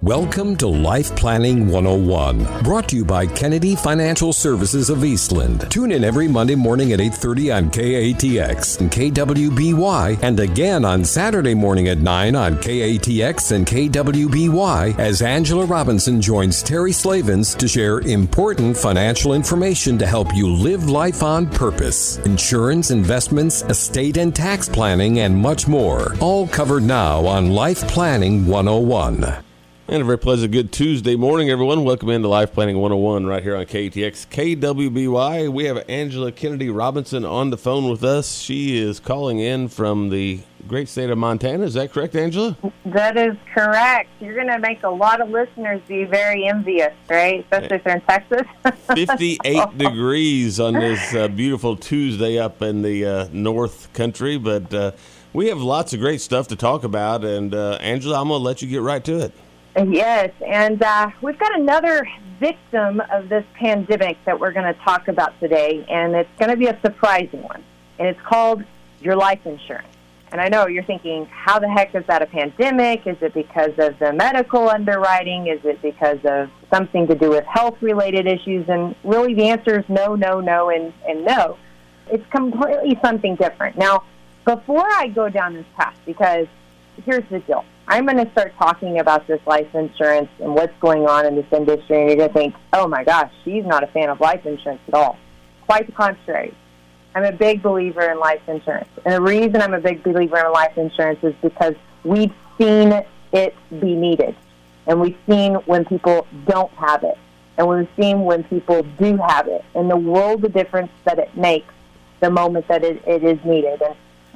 Welcome to Life Planning 101, brought to you by Kennedy Financial Services of Eastland. Tune in every Monday morning at 8:30 on KATX and KWBY, and again on Saturday morning at 9 on KATX and KWBY as Angela Robinson joins Terry Slavens to share important financial information to help you live life on purpose. Insurance, investments, estate and tax planning, and much more. All covered now on Life Planning 101. And a very pleasant good Tuesday morning, everyone. Welcome into Life Planning 101 right here on KTX KWBY. We have Angela Kennedy Robinson on the phone with us. She is calling in from the great state of Montana. Is that correct, Angela? That is correct. You're going to make a lot of listeners be very envious, right? Especially if they're in Texas. 58 degrees on this beautiful Tuesday up in the North Country. But we have lots of great stuff to talk about. And Angela, I'm going to let you get right to it. Yes, and we've got another victim of this pandemic that we're going to talk about today, and it's going to be a surprising one, and it's called your life insurance. And I know you're thinking, how the heck is that a pandemic? Is it because of the medical underwriting? Is it because of something to do with health-related issues? And really the answer is no, no, no, and no. It's completely something different. Now, before I go down this path, because here's the deal. I'm going to start talking about this life insurance and what's going on in this industry, and you're going to think, oh my gosh, she's not a fan of life insurance at all. Quite the contrary. I'm a big believer in life insurance. And the reason I'm a big believer in life insurance is because we've seen it be needed. And we've seen when people don't have it. And we've seen when people do have it. And the world of difference that it makes the moment that it is needed.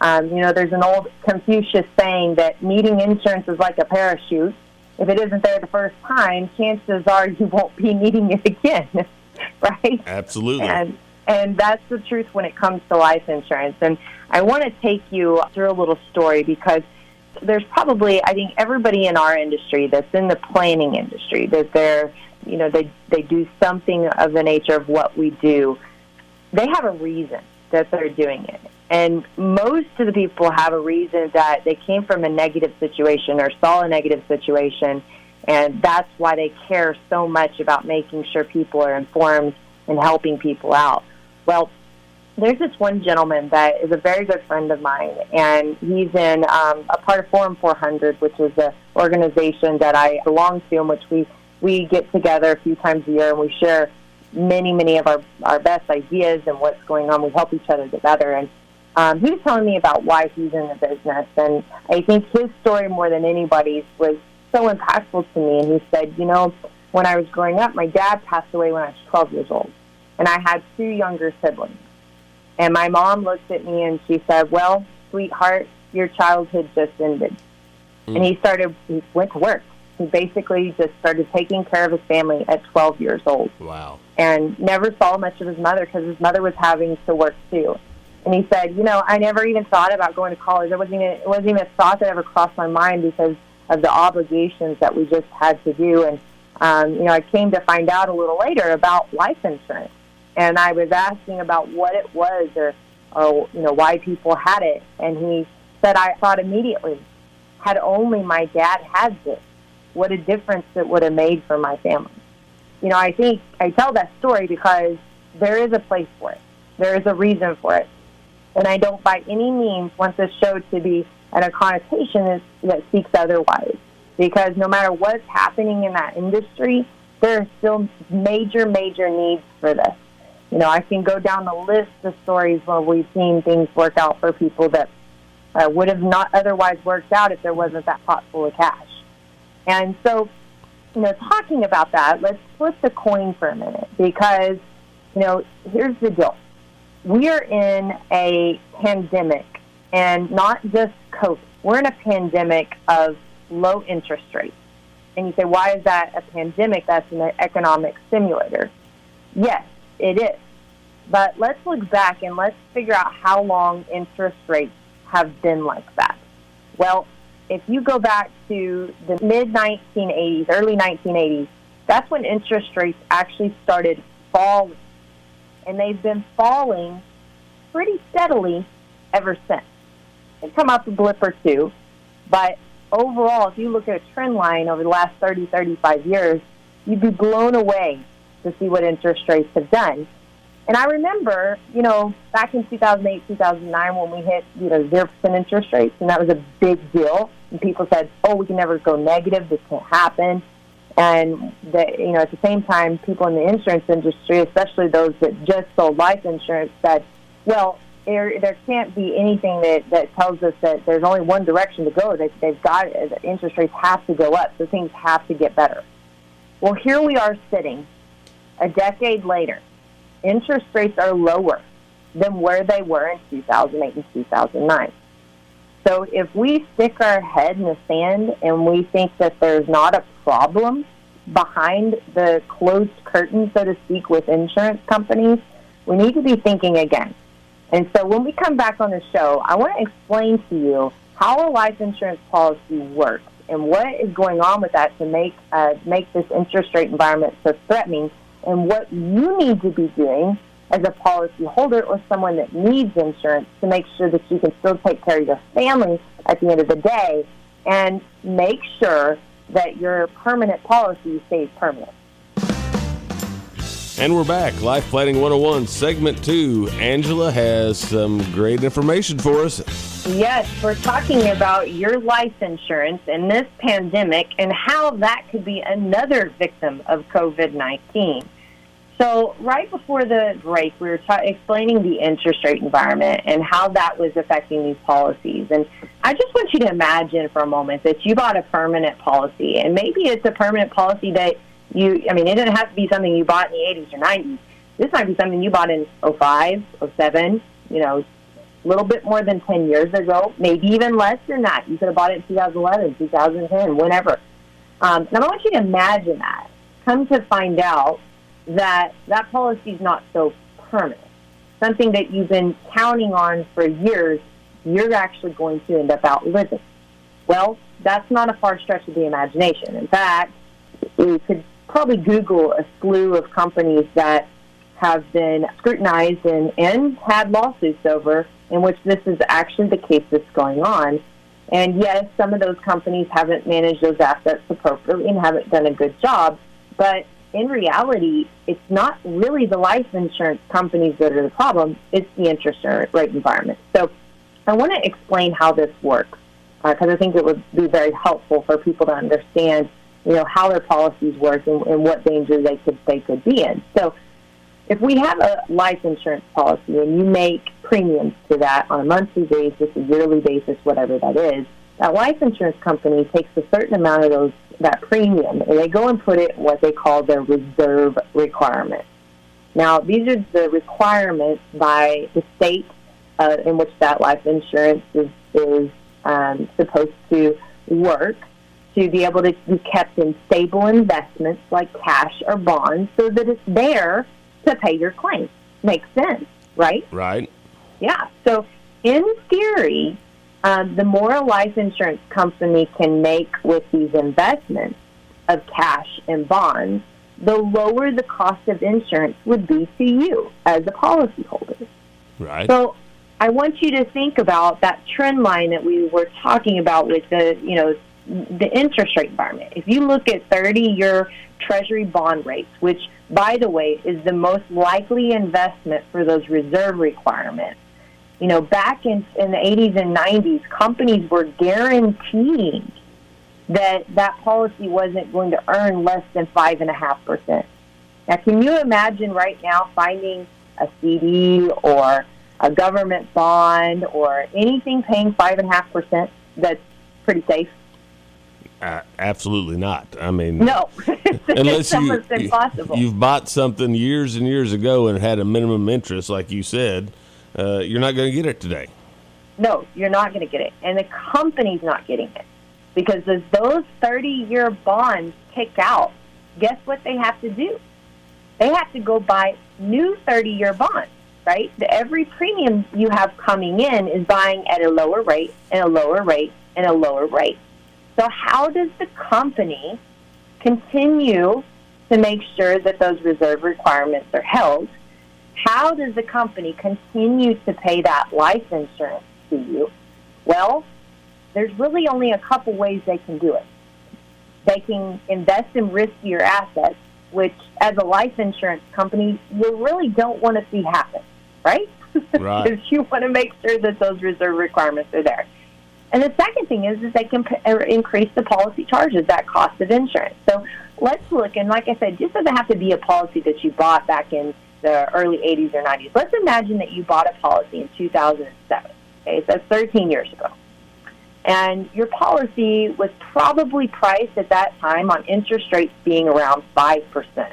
And there's an old Confucius saying that needing insurance is like a parachute. If it isn't there the first time, chances are you won't be needing it again, right? Absolutely. And that's the truth when it comes to life insurance. And I want to take you through a little story because there's probably, I think, everybody in our industry that's in the planning industry, that they do something of the nature of what we do. They have a reason that they're doing it. And most of the people have a reason that they came from a negative situation or saw a negative situation, and that's why they care so much about making sure people are informed and helping people out. Well, there's this one gentleman that is a very good friend of mine, and he's in a part of Forum 400, which is an organization that I belong to, in which we get together a few times a year, and we share many of our best ideas and what's going on. We help each other get better. And he was telling me about why he's in the business, and I think his story more than anybody's was so impactful to me. And he said, when I was growing up, my dad passed away when I was 12 years old, and I had 2 younger siblings. And my mom looked at me and she said, well, sweetheart, your childhood just ended. And he went to work. He basically just started taking care of his family at 12 years old. Wow. And never saw much of his mother because his mother was having to work too. And he said, I never even thought about going to college. It wasn't even a thought that ever crossed my mind because of the obligations that we just had to do. And, I came to find out a little later about life insurance. And I was asking about what it was or why people had it. And he said, I thought immediately, had only my dad had this, what a difference it would have made for my family. I think I tell that story because there is a place for it. There is a reason for it. And I don't by any means want this show to be at a connotation that seeks otherwise. Because no matter what's happening in that industry, there are still major needs for this. I can go down the list of stories where we've seen things work out for people that would have not otherwise worked out if there wasn't that pot full of cash. And so, talking about that, let's flip the coin for a minute because, here's the deal. We are in a pandemic, and not just COVID. We're in a pandemic of low interest rates. And you say, why is that a pandemic? That's an economic simulator. Yes, it is. But let's look back and let's figure out how long interest rates have been like that. Well, if you go back to the mid-1980s, early 1980s, that's when interest rates actually started falling. And they've been falling pretty steadily ever since. They come up a blip or two, but overall, if you look at a trend line over the last 30, 35 years, you'd be blown away to see what interest rates have done. And I remember, back in 2008, 2009, when we hit, 0% interest rates, and that was a big deal. And people said, oh, we can never go negative. This can't happen. And, at the same time, people in the insurance industry, especially those that just sold life insurance, said, well, there can't be anything that tells us that there's only one direction to go. They've got, interest rates have to go up, so things have to get better. Well, here we are sitting a decade later. Interest rates are lower than where they were in 2008 and 2009. So if we stick our head in the sand and we think that there's not a problem behind the closed curtain, so to speak, with insurance companies, we need to be thinking again. And so when we come back on the show, I want to explain to you how a life insurance policy works and what is going on with that to make this interest rate environment so threatening, and what you need to be doing as a policy holder or someone that needs insurance to make sure that you can still take care of your family at the end of the day and make sure that your permanent policy stays permanent. And we're back. Life Planning 101, Segment 2. Angela has some great information for us. Yes, we're talking about your life insurance in this pandemic and how that could be another victim of COVID-19. So right before the break, we were explaining the interest rate environment and how that was affecting these policies. And I just want you to imagine for a moment that you bought a permanent policy, and maybe it's a permanent policy that it doesn't have to be something you bought in the 80s or 90s. This might be something you bought in 05, 07, a little bit more than 10 years ago, maybe even less than that. You could have bought it in 2011, 2010, whenever. Now, I want you to imagine that. Come to find out that policy is not so permanent. Something that you've been counting on for years, you're actually going to end up outliving. Well, that's not a far stretch of the imagination. In fact, you could probably Google a slew of companies that have been scrutinized and had lawsuits over in which this is actually the case that's going on. And yes, some of those companies haven't managed those assets appropriately and haven't done a good job, but in reality, it's not really the life insurance companies that are the problem, it's the interest rate environment. So I want to explain how this works, because I think it would be very helpful for people to understand how their policies work and what danger they could be in. So if we have a life insurance policy and you make premiums to that on a monthly basis, a yearly basis, whatever that is, that life insurance company takes a certain amount of that premium and they go and put it in what they call their reserve requirements. Now, these are the requirements by the state in which that life insurance is supposed to work, to be able to be kept in stable investments like cash or bonds so that it's there to pay your claim. Makes sense, right? Right. Yeah. So in theory, the more a life insurance company can make with these investments of cash and bonds, the lower the cost of insurance would be to you as a policyholder. Right. So I want you to think about that trend line that we were talking about with the interest rate environment. If you look at 30-year Treasury bond rates, which, by the way, is the most likely investment for those reserve requirements, back in the 80s and 90s, companies were guaranteeing that policy wasn't going to earn less than 5.5%. Now, can you imagine right now finding a CD or a government bond or anything paying 5.5% that's pretty safe? Absolutely not. I mean, no. Unless it's impossible. You've bought something years and years ago and had a minimum interest, like you said, you're not going to get it today. No, you're not going to get it. And the company's not getting it. Because as those 30-year bonds kick out, guess what they have to do? They have to go buy new 30-year bonds, right? Every premium you have coming in is buying at a lower rate and a lower rate and a lower rate. So how does the company continue to make sure that those reserve requirements are held? How does the company continue to pay that life insurance to you? Well, there's really only a couple ways they can do it. They can invest in riskier assets, which as a life insurance company, you really don't want to see happen, right? Right. Because you want to make sure that those reserve requirements are there. And the second thing is they can increase the policy charges, that cost of insurance. So let's look, and like I said, this doesn't have to be a policy that you bought back in the early 80s or 90s. Let's imagine that you bought a policy in 2007. Okay, so that's 13 years ago. And your policy was probably priced at that time on interest rates being around 5%.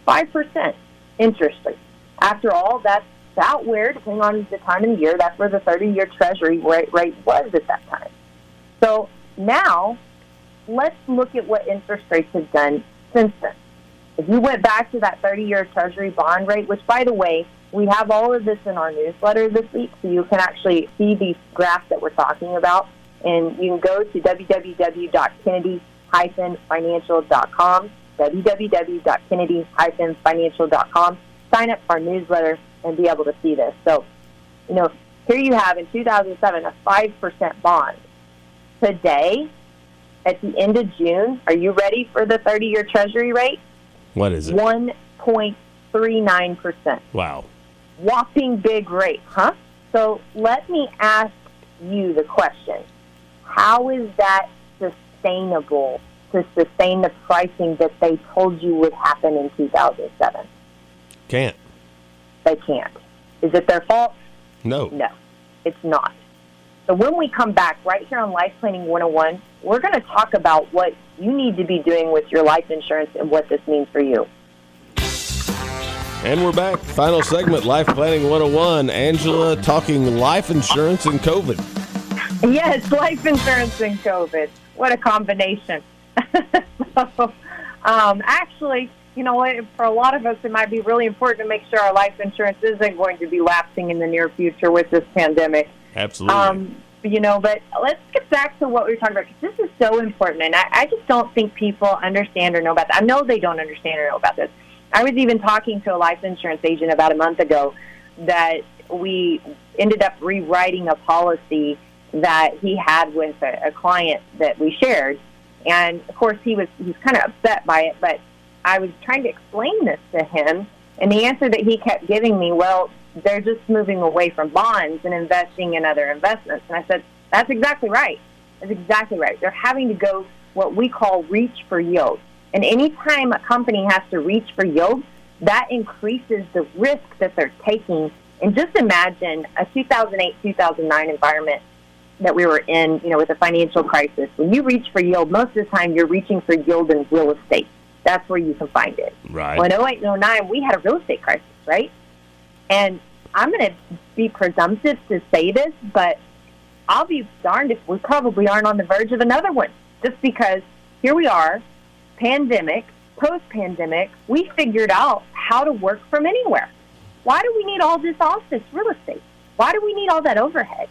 5% interest rate. After all, that's out where, depending on the time of the year, that's where the 30-year Treasury rate was at that time. So now, let's look at what interest rates have done since then. If you went back to that 30-year Treasury bond rate, which, by the way, we have all of this in our newsletter this week, so you can actually see these graphs that we're talking about, and you can go to www.kennedy-financial.com, www.kennedy-financial.com, sign up for our newsletter, and be able to see this. So, here you have in 2007 a 5% bond. Today, at the end of June, are you ready for the 30-year Treasury rate? What is it? 1.39%. Wow. Whopping big rate, huh? So let me ask you the question. How is that sustainable to sustain the pricing that they told you would happen in 2007? Can't. They can't. Is it their fault? No. No, it's not. So when we come back right here on Life Planning 101, we're going to talk about what you need to be doing with your life insurance and what this means for you. And we're back. Final segment, Life Planning 101. Angela talking life insurance and COVID. Yes, life insurance and COVID. What a combination. Actually, you know what, for a lot of us, it might be really important to make sure our life insurance isn't going to be lapsing in the near future with this pandemic. Absolutely. But let's get back to what we were talking about, because this is so important, and I just don't think people understand or know about that. I know they don't understand or know about this. I was even talking to a life insurance agent about a month ago that we ended up rewriting a policy that he had with a client that we shared. And, of course, he was kind of upset by it, but I was trying to explain this to him, and the answer that he kept giving me, well, they're just moving away from bonds and investing in other investments. And I said, that's exactly right. That's exactly right. They're having to go what we call reach for yield. And any time a company has to reach for yield, that increases the risk that they're taking. And just imagine a 2008, 2009 environment that we were in, with the financial crisis. When you reach for yield, most of the time you're reaching for yield in real estate. That's where you can find it. Right. Well, in 2008 and 2009, we had a real estate crisis, right? And I'm going to be presumptive to say this, but I'll be darned if we probably aren't on the verge of another one. Just because here we are, pandemic, post-pandemic, we figured out how to work from anywhere. Why do we need all this office real estate? Why do we need all that overhead?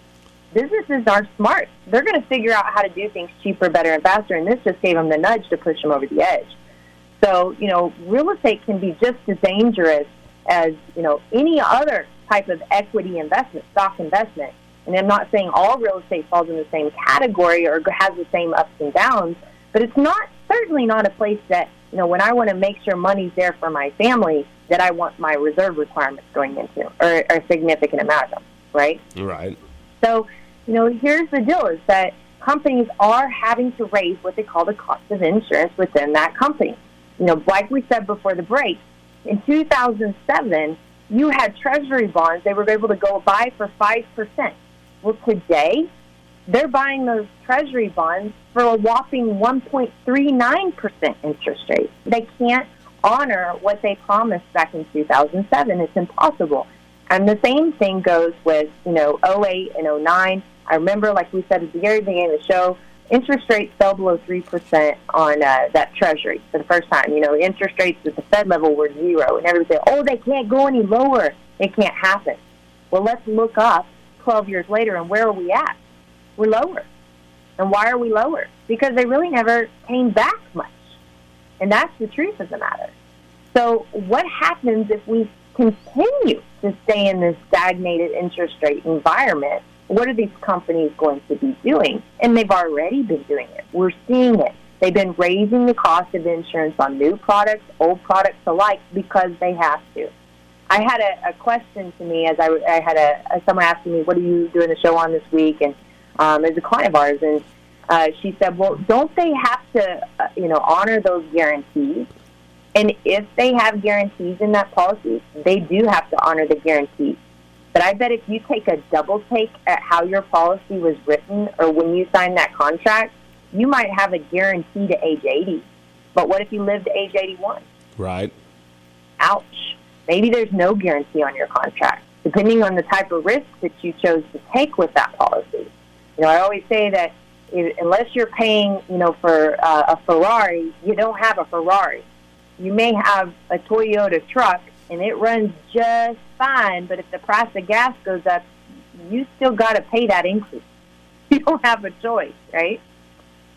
Businesses are smart. They're going to figure out how to do things cheaper, better, and faster, and this just gave them the nudge to push them over the edge. So, real estate can be just as dangerous as, any other type of equity investment, stock investment. And I'm not saying all real estate falls in the same category or has the same ups and downs, but it's certainly not a place that, when I want to make sure money's there for my family, that I want my reserve requirements going into, or a significant amount of them, right? Right. So, here's the deal, is that companies are having to raise what they call the cost of insurance within that company. Like we said before the break, in 2007, you had Treasury bonds they were able to go buy for 5%. Well, today, they're buying those Treasury bonds for a whopping 1.39% interest rate. They can't honor what they promised back in 2007. It's impossible. And the same thing goes with, 08 and 09. I remember, like we said at the very beginning of the show, interest rates fell below 3% on that Treasury for the first time. Interest rates at the Fed level were 0. And everybody said, oh, they can't go any lower. It can't happen. Well, let's look up 12 years later, and where are we at? We're lower. And why are we lower? Because they really never came back much. And that's the truth of the matter. So what happens if we continue to stay in this stagnated interest rate environment? what are these companies going to be doing? And they've already been doing it. We're seeing it. They've been raising the cost of insurance on new products, old products alike, because they have to. I had a question to me as I had someone asking me, what are you doing the show on this week? And as a client of ours, and she said, well, don't they have to, honor those guarantees? And if they have guarantees in that policy, they do have to honor the guarantees. But I bet if you take a double take at how your policy was written or when you signed that contract, you might have a guarantee to age 80. But what if you live to age 81? Right. Ouch. Maybe there's no guarantee on your contract, depending on the type of risk that you chose to take with that policy. I always say that unless you're paying, for a Ferrari, you don't have a Ferrari. You may have a Toyota truck, and it runs just fine, but if the price of gas goes up, you still got to pay that increase. You don't have a choice, right?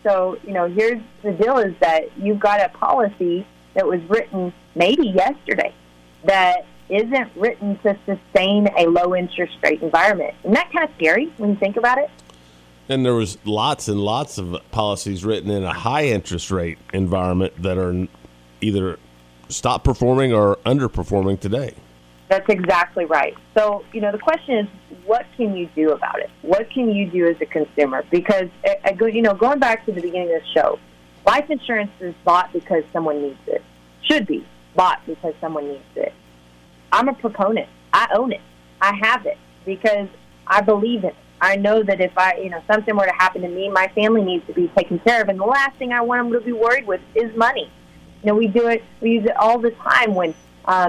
So, here's the deal is that you've got a policy that was written maybe yesterday that isn't written to sustain a low interest rate environment. Isn't that kind of scary when you think about it? And there was lots and lots of policies written in a high interest rate environment that are either stop performing or underperforming today. That's exactly right. So, the question is, what can you do about it? What can you do as a consumer? Because, going back to the beginning of the show, life insurance is bought because someone needs it. Should be bought because someone needs it. I'm a proponent. I own it. I have it because I believe in it. I know that if something were to happen to me, my family needs to be taken care of. And the last thing I want them to be worried with is money. We use it all the time when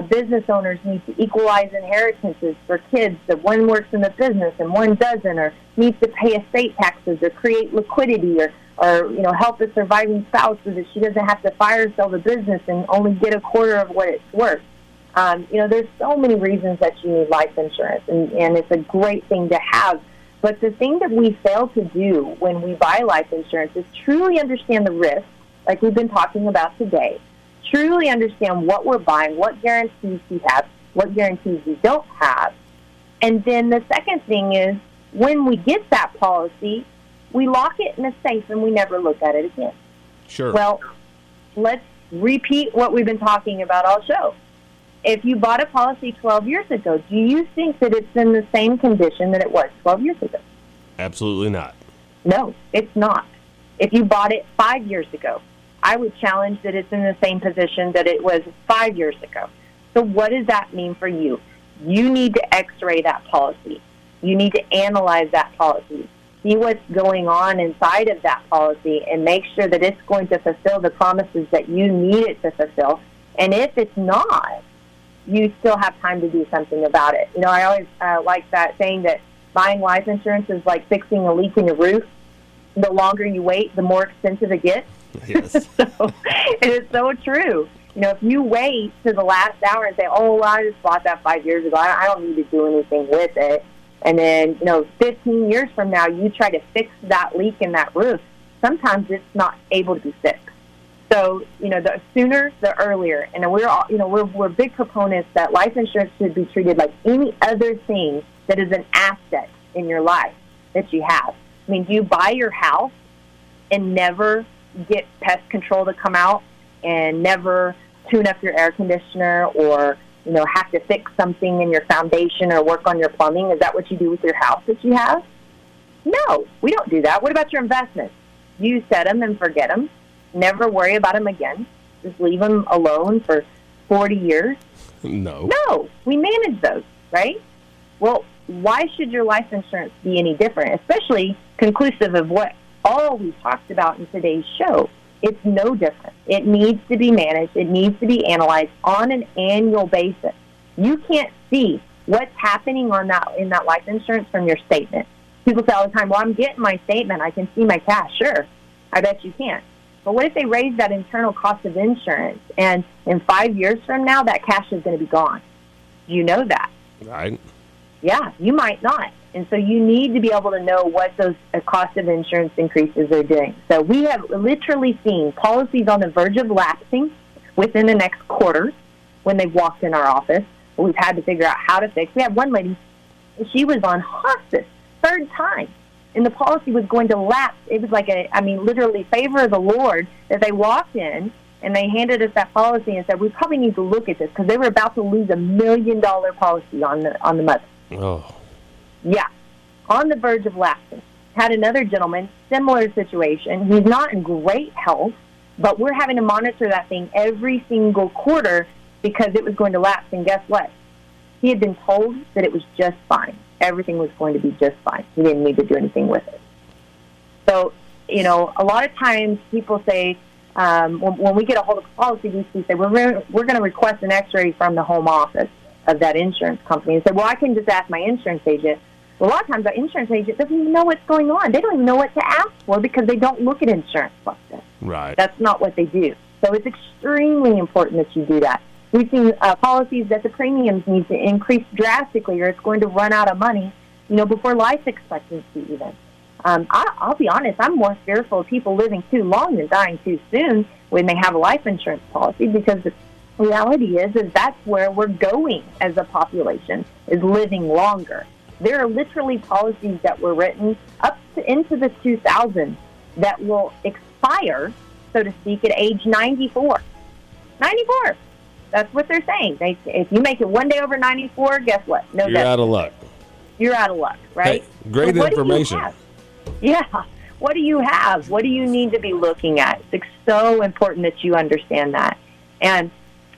business owners need to equalize inheritances for kids that one works in the business and one doesn't, or needs to pay estate taxes or create liquidity or help a surviving spouse so that she doesn't have to fire sell the business and only get a quarter of what it's worth. There's so many reasons that you need life insurance, and it's a great thing to have. But the thing that we fail to do when we buy life insurance is truly understand the risk, like we've been talking about today, truly understand what we're buying, what guarantees we have, what guarantees we don't have. And then the second thing is, when we get that policy, we lock it in a safe and we never look at it again. Sure. Well, let's repeat what we've been talking about all show. If you bought a policy 12 years ago, do you think that it's in the same condition that it was 12 years ago? Absolutely not. No, it's not. If you bought it 5 years ago, I would challenge that it's in the same position that it was 5 years ago. So what does that mean for you? You need to x-ray that policy. You need to analyze that policy. See what's going on inside of that policy and make sure that it's going to fulfill the promises that you need it to fulfill. And if it's not, you still have time to do something about it. I always like that saying that buying life insurance is like fixing a leak in your roof. The longer you wait, the more expensive it gets. Yes. It is so true. If you wait to the last hour and say, oh, well, I just bought that 5 years ago, I don't need to do anything with it. And then, 15 years from now, you try to fix that leak in that roof. Sometimes it's not able to be fixed. So, the sooner, the earlier. And we're all, we're big proponents that life insurance should be treated like any other thing that is an asset in your life that you have. I mean, do you buy your house and never get pest control to come out and never tune up your air conditioner or, have to fix something in your foundation or work on your plumbing? Is that what you do with your house that you have? No, we don't do that. What about your investments? You set them and forget them. Never worry about them again. Just leave them alone for 40 years? No. No, we manage those, right? Well, why should your life insurance be any different, especially conclusive of what all we talked about in today's show? It's no different. It needs to be managed. It needs to be analyzed on an annual basis. You can't see what's happening in that life insurance from your statement. People say all the time, well, I'm getting my statement. I can see my cash. Sure, I bet you can. But what if they raise that internal cost of insurance, and in 5 years from now, that cash is going to be gone? Do you know that? Right. Yeah, you might not. And so you need to be able to know what those cost of insurance increases are doing. So we have literally seen policies on the verge of lapsing within the next quarter when they've walked in our office. We've had to figure out how to fix. We had one lady, she was on hospice third time. And the policy was going to lapse. It was like literally favor of the Lord that they walked in and they handed us that policy and said, we probably need to look at this because they were about to lose $1 million policy on the mother. Oh. Yeah, on the verge of lapsing. Had another gentleman, similar situation. He's not in great health, but we're having to monitor that thing every single quarter because it was going to lapse. And guess what? He had been told that it was just fine. Everything was going to be just fine. He didn't need to do anything with it. So, a lot of times people say, when we get a hold of a policy, we say, we're going to request an x-ray from the home office of that insurance company and say, well, I can just ask my insurance agent. Well, a lot of times the insurance agent doesn't even know what's going on. They don't even know what to ask for because they don't look at insurance like this. Right. That's not what they do. So it's extremely important that you do that. We've seen policies that the premiums need to increase drastically or it's going to run out of money, before life expectancy even. I'll be honest, I'm more fearful of people living too long than dying too soon when they have a life insurance policy because the reality is that's where we're going as a population, is living longer. There are literally policies that were written into the 2000s that will expire, so to speak, at age 94. 94! That's what they're saying. If you make it one day over 94, guess what? No, you're out of luck. You're out of luck, right? Hey, great information. Yeah. What do you have? What do you need to be looking at? It's so important that you understand that. And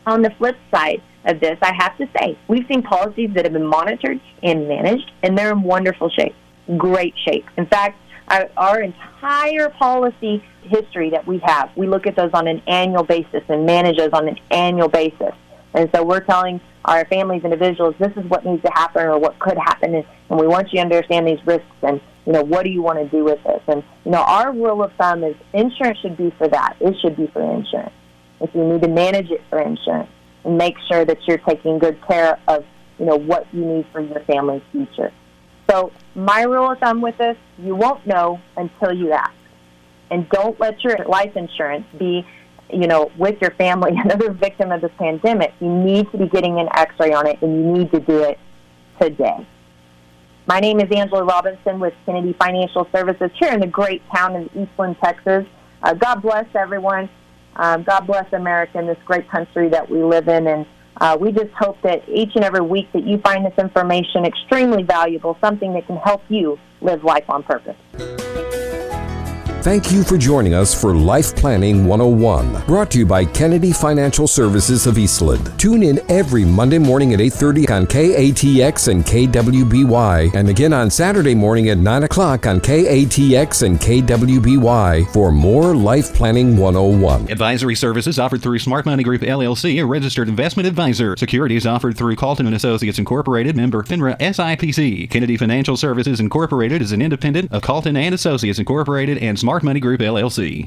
on the flip side of this, I have to say, we've seen policies that have been monitored and managed, and they're in wonderful shape, great shape. In fact, our entire policy history that we have, we look at those on an annual basis and manage those on an annual basis. And so we're telling our families, individuals, this is what needs to happen or what could happen, and we want you to understand these risks and, what do you want to do with this? And, our rule of thumb is insurance should be for that. It should be for insurance. If you need to manage it for insurance and make sure that you're taking good care of, what you need for your family's future. So my rule of thumb with this, you won't know until you ask. And don't let your life insurance be, with your family, another victim of this pandemic. You need to be getting an x-ray on it, and you need to do it today. My name is Angela Robinson with Kennedy Financial Services here in the great town of Eastland, Texas. God bless everyone. God bless America and this great country that we live in. And we just hope that each and every week that you find this information extremely valuable, something that can help you live life on purpose. Thank you for joining us for Life Planning 101, brought to you by Kennedy Financial Services of Eastland. Tune in every Monday morning at 8:30 on KATX and KWBY, and again on Saturday morning at 9 o'clock on KATX and KWBY for more Life Planning 101. Advisory services offered through Smart Money Group, LLC, a registered investment advisor. Securities offered through Calton & Associates Incorporated, member FINRA SIPC. Kennedy Financial Services Incorporated is an independent of Calton & Associates Incorporated and Smart Money Group, LLC.